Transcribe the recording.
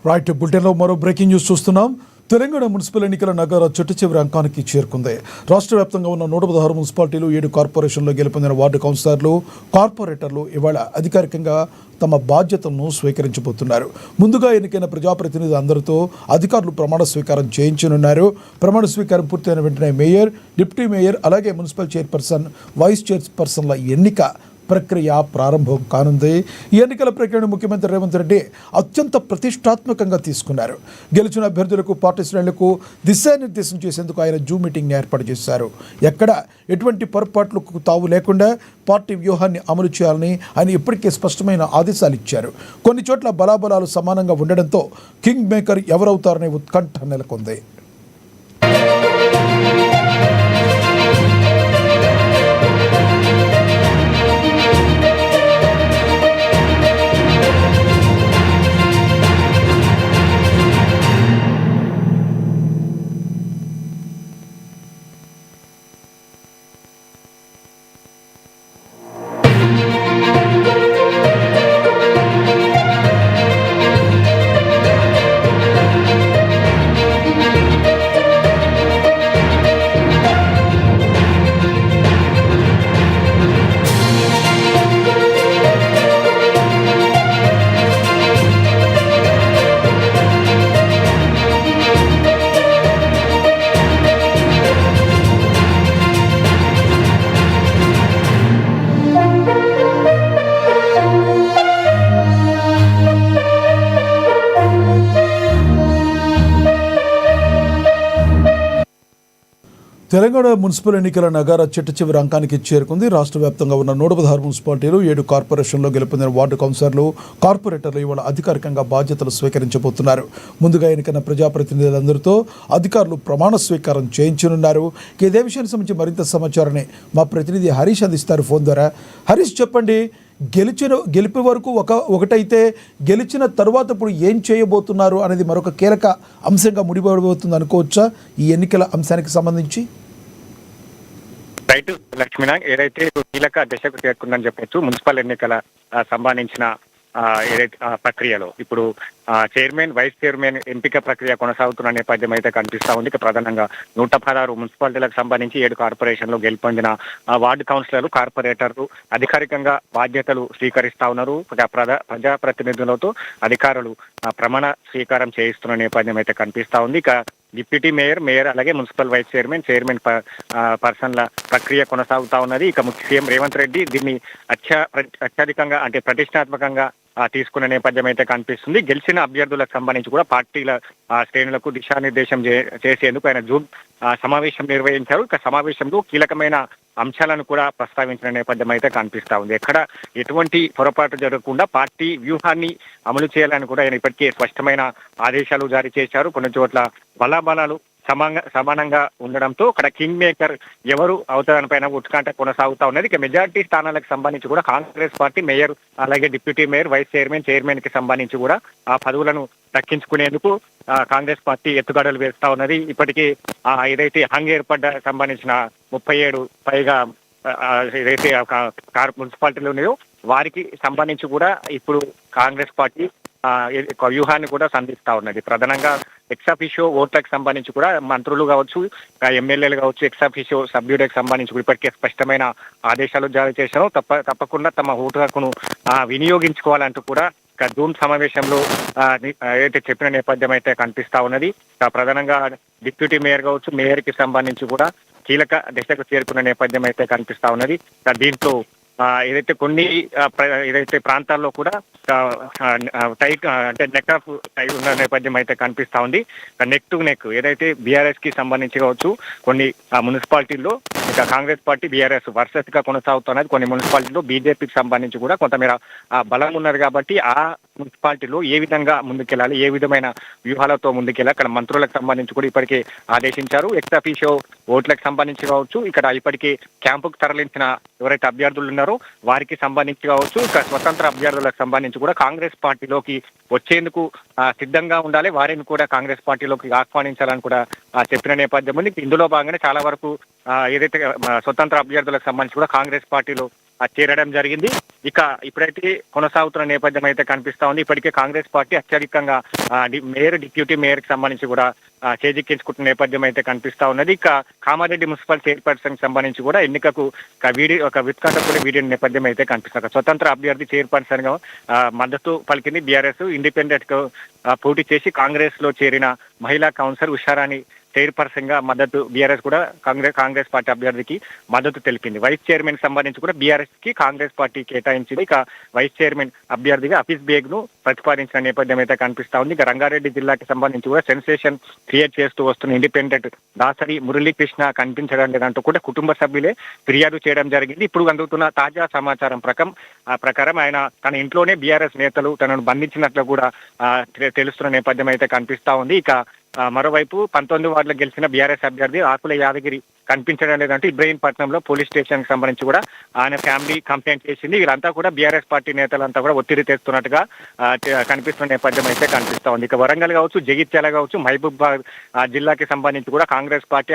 Right బులెటిన్లో మరో breaking news చూస్తున్నాం. తెలంగాణ మున్సిపల్ ఎన్నికల నగారా చిట్ట చివరి అంకానికి చేరుకుంది. రాష్ట్ర వ్యాప్తంగా ఉన్న 116 మున్సిపాలిటీలు, 7 కార్పొరేషన్లో గెలుపొందిన వార్డు కౌన్సిలర్లు, కార్పొరేటర్లు ఇవాళ అధికారికంగా తమ బాధ్యతలను స్వీకరించబోతున్నారు. ముందుగా ఎన్నికైన ప్రజాప్రతినిధులు అందరితో అధికారులు ప్రమాణ స్వీకారం చేయించనున్నారు. ప్రమాణ స్వీకారం పూర్తయిన వెంటనే మేయర్, డిప్యూటీ మేయర్, అలాగే మున్సిపల్ చైర్పర్సన్, వైస్ చైర్పర్సన్ల ఎన్నిక ప్రక్రియ ప్రారంభం కానుంది. ఈ ఎన్నికల ప్రక్రియను ముఖ్యమంత్రి రేవంత్ రెడ్డి అత్యంత ప్రతిష్టాత్మకంగా తీసుకున్నారు. గెలిచిన అభ్యర్థులకు, పార్టీ శ్రేణులకు దిశానిర్దేశం చేసేందుకు ఆయన జూమ్ మీటింగ్ని ఏర్పాటు చేశారు. ఎక్కడ ఎటువంటి పొరపాట్లకు తావు లేకుండా పార్టీ వ్యూహాన్ని అమలు చేయాలని ఆయన ఇప్పటికే స్పష్టమైన ఆదేశాలు ఇచ్చారు. కొన్ని చోట్ల బలాబలాలు సమానంగా ఉండడంతో కింగ్ మేకర్ ఎవరవుతారనే ఉత్కంఠ నెలకొంది. తెలంగాణ మున్సిపల్ ఎన్నికల నగారా చిట్ట చివరి అంకానికి చేరుకుంది. రాష్ట్ర వ్యాప్తంగా ఉన్న 116 మున్సిపాలిటీలు, 7 కార్పొరేషన్లో గెలుపొందిన వార్డు కౌన్సిలర్లు, కార్పొరేటర్లు ఇవాళ అధికారికంగా బాధ్యతలు స్వీకరించబోతున్నారు. ముందుగా ఎన్నికైన ప్రజాప్రతినిధులందరితో అధికారులు ప్రమాణ స్వీకారం చేయించనున్నారు. ఇదే విషయానికి సంబంధించి మరింత సమాచారాన్ని మా ప్రతినిధి హరీష్ అందిస్తారు ఫోన్ ద్వారా. హరీష్, చెప్పండి, గెలిపే వరకు ఒకటైతే గెలిచిన తర్వాత ఇప్పుడు ఏం చేయబోతున్నారు అనేది మరొక కీలక అంశంగా ముడిపడబోతుంది అనుకోవచ్చా ఈ ఎన్నికల అంశానికి సంబంధించి? రైట్ లక్ష్మీనా, ఏదైతే కీలక దశకు చేరుకుందని చెప్పొచ్చు. మున్సిపల్ ఎన్నికల సంబంధించిన ఏదైతే ప్రక్రియలో ఇప్పుడు చైర్మన్, వైస్ చైర్మన్ ఎంపిక ప్రక్రియ కొనసాగుతున్న నేపథ్యం అయితే కనిపిస్తా ఉంది. ఇక ప్రధానంగా 116 మున్సిపాలిటీలకు సంబంధించి 7 కార్పొరేషన్లో గెలుపొందిన వార్డు కౌన్సిలర్లు, కార్పొరేటర్లు అధికారికంగా బాధ్యతలు స్వీకరిస్తా ఉన్నారు. ప్రజాప్రతినిధులతో అధికారులు ప్రమాణ స్వీకారం చేయిస్తున్న నేపథ్యం అయితే కనిపిస్తా ఉంది. ఇక డిప్యూటీ మేయర్ అలాగే మున్సిపల్ వైస్ చైర్మన్ పర్సన్ల ప్రక్రియ కొనసాగుతా ఉన్నది. ఇక సీఎం రేవంత్ రెడ్డి దీన్ని అత్యధికంగా అంటే ప్రతిష్టాత్మకంగా తీసుకున్న నేపథ్యం అయితే కనిపిస్తుంది. గెలిచిన అభ్యర్థులకు సంబంధించి కూడా పార్టీల శ్రేణులకు దిశానిర్దేశం చేసేందుకు ఆయన జూమ్ సమావేశం నిర్వహించారు. ఇక సమావేశంలో కీలకమైన అంశాలను కూడా ప్రస్తావించిన నేపథ్యం అయితే కనిపిస్తా ఉంది. ఎక్కడ ఎటువంటి పొరపాటు జరగకుండా పార్టీ వ్యూహాన్ని అమలు చేయాలని కూడా ఆయన ఇప్పటికే స్పష్టమైన ఆదేశాలు జారీ చేశారు. కొన్ని చోట్ల బలాబలాలు సమానంగా ఉండడంతో అక్కడ కింగ్ మేకర్ ఎవరు అవుతారని ఉత్కంఠ కొనసాగుతా ఉన్నది. ఇక మెజార్టీ స్థానాలకు సంబంధించి కూడా కాంగ్రెస్ పార్టీ మేయర్ అలాగే డిప్యూటీ మేయర్, వైస్ చైర్మన్ కి సంబంధించి కూడా ఆ పదవులను దక్కించుకునేందుకు కాంగ్రెస్ పార్టీ ఎత్తుగడలు వేస్తా ఉన్నది. ఇప్పటికీ ఏదైతే హంగ్ ఏర్పడ్డ సంబంధించిన 37 పైగా ఏదైతే మున్సిపాలిటీలు ఉన్నాయో వారికి సంబంధించి కూడా ఇప్పుడు కాంగ్రెస్ పార్టీ వ్యూహాన్ని కూడా సంధిస్తా ఉన్నది. ప్రధానంగా ఎక్సాఫిషియో ఓట్లకు సంబంధించి కూడా మంత్రులు కావచ్చు, ఎమ్మెల్యేలు కావచ్చు, ఎక్సాఫిషియో సభ్యులకు సంబంధించి ఇప్పటికే స్పష్టమైన ఆదేశాలు జారీ చేశారు. తప్పకుండా తమ ఓటు హక్కును వినియోగించుకోవాలంటూ కూడా జూమ్ సమావేశంలో ఏదైతే చెప్పిన నేపథ్యం అయితే కనిపిస్తా ఉన్నది. ప్రధానంగా డిప్యూటీ మేయర్ కావచ్చు, మేయర్ కి సంబంధించి కూడా కీలక దశకు చేరుకున్న నేపథ్యం అయితే కనిపిస్తా ఉన్నది. దీంట్లో ఏదైతే కొన్ని ఏదైతే ప్రాంతాల్లో కూడా టైట్ అంటే నెక్ ఆఫ్ టైట్ ఉన్న నేపథ్యం అయితే కనిపిస్తా ఉంది. నెక్ టు నెక్ ఏదైతే బీఆర్ఎస్ కి సంబంధించి కావచ్చు, కొన్ని మున్సిపాలిటీల్లో ఇక కాంగ్రెస్ పార్టీ బీఆర్ఎస్ వర్సెస్ గా కొనసాగుతున్నది. కొన్ని మున్సిపాలిటీలో బీజేపీకి సంబంధించి కూడా కొంతమేర బలం ఉన్నది. కాబట్టి ఆ మున్సిపాలిటీలో ఏ విధంగా ముందుకెళ్ళాలి, ఏ విధమైన వ్యూహాలతో ముందుకెళ్ళాలి, అక్కడ మంత్రులకు సంబంధించి కూడా ఇప్పటికే ఆదేశించారు. ఎక్సాఫిషియో ఓట్లకు సంబంధించి కావచ్చు, ఇక్కడ ఇప్పటికే క్యాంపుకు తరలించిన ఎవరైతే అభ్యర్థులు ఉన్నారో వారికి సంబంధించి కావచ్చు, ఇక స్వతంత్ర అభ్యర్థులకు సంబంధించి కూడా కాంగ్రెస్ పార్టీలోకి వచ్చేందుకు సిద్ధంగా ఉండాలి, వారిని కూడా కాంగ్రెస్ పార్టీలోకి ఆహ్వానించాలని కూడా చెప్పిన నేపథ్యం ఉంది. ఇందులో భాగంగానే చాలా వరకు ఏదైతే స్వతంత్ర అభ్యర్థులకు సంబంధించి కూడా కాంగ్రెస్ పార్టీలో చేరడం జరిగింది. ఇక ఇప్పుడైతే కొనసాగుతున్న నేపథ్యం అయితే కనిపిస్తా ఉంది. ఇప్పటికే కాంగ్రెస్ పార్టీ అత్యధికంగా మేయర్, డిప్యూటీ మేయర్ కి సంబంధించి కూడా చేజిక్కించుకుంటున్న నేపథ్యం అయితే కనిపిస్తా ఉన్నది. ఇక కామారెడ్డి మున్సిపల్ చైర్పర్సన్ కి సంబంధించి కూడా ఎన్నికకు ఒక ఉత్కంఠ కూడా వీడియో నేపథ్యం అయితే కనిపిస్తుంది. స్వతంత్ర అభ్యర్థి చైర్పర్సన్ గా మద్దతు పలికింది బీఆర్ఎస్. ఇండిపెండెంట్ గా పోటీ చేసి కాంగ్రెస్ లో చేరిన మహిళా కౌన్సిలర్ ఉషారాణి చైర్పర్సన్ గా మద్దతు బీఆర్ఎస్ కూడా కాంగ్రెస్ పార్టీ అభ్యర్థికి మద్దతు తెలిపింది. వైస్ చైర్మన్ సంబంధించి కూడా బీఆర్ఎస్ కి కాంగ్రెస్ పార్టీ కేటాయించింది. ఇక వైస్ చైర్మన్ అభ్యర్థిగా హఫీజ్ బేగ్ ను ప్రతిపాదించిన నేపథ్యం అయితే కనిపిస్తా ఉంది. ఇక రంగారెడ్డి జిల్లాకి సంబంధించి కూడా సెన్సేషన్ క్రియేట్ చేస్తూ వస్తున్న ఇండిపెండెంట్ దాసరి మురళీకృష్ణ కనిపించడం లేదంటూ కూడా కుటుంబ సభ్యులే ఫిర్యాదు చేయడం జరిగింది. ఇప్పుడు అందుతున్న తాజా సమాచారం ప్రకారం ఆయన తన ఇంట్లోనే బీఆర్ఎస్ నేతలు తనను బంధించినట్లు కూడా తెలుస్తున్న నేపథ్యం అయితే కనిపిస్తా ఉంది. ఇక మరోవైపు 19 వార్డులో గెలిచిన బీఆర్ఎస్ అభ్యర్థి ఆకుల యాదగిరి కనిపించడం లేదంటే ఇబ్రహీంపట్నంలో పోలీస్ స్టేషన్ కి సంబంధించి కూడా ఆయన ఫ్యామిలీ కంప్లైంట్ చేసింది. వీళ్ళంతా కూడా బీఆర్ఎస్ పార్టీ నేతలంతా కూడా ఒత్తిడి తెస్తున్నట్టుగా కనిపిస్తున్న నేపథ్యం అయితే కనిపిస్తా ఉంది. ఇక వరంగల్ కావచ్చు, జగిత్యాల కావచ్చు, మహబూబాబాద్ జిల్లాకి సంబంధించి కూడా కాంగ్రెస్ పార్టీ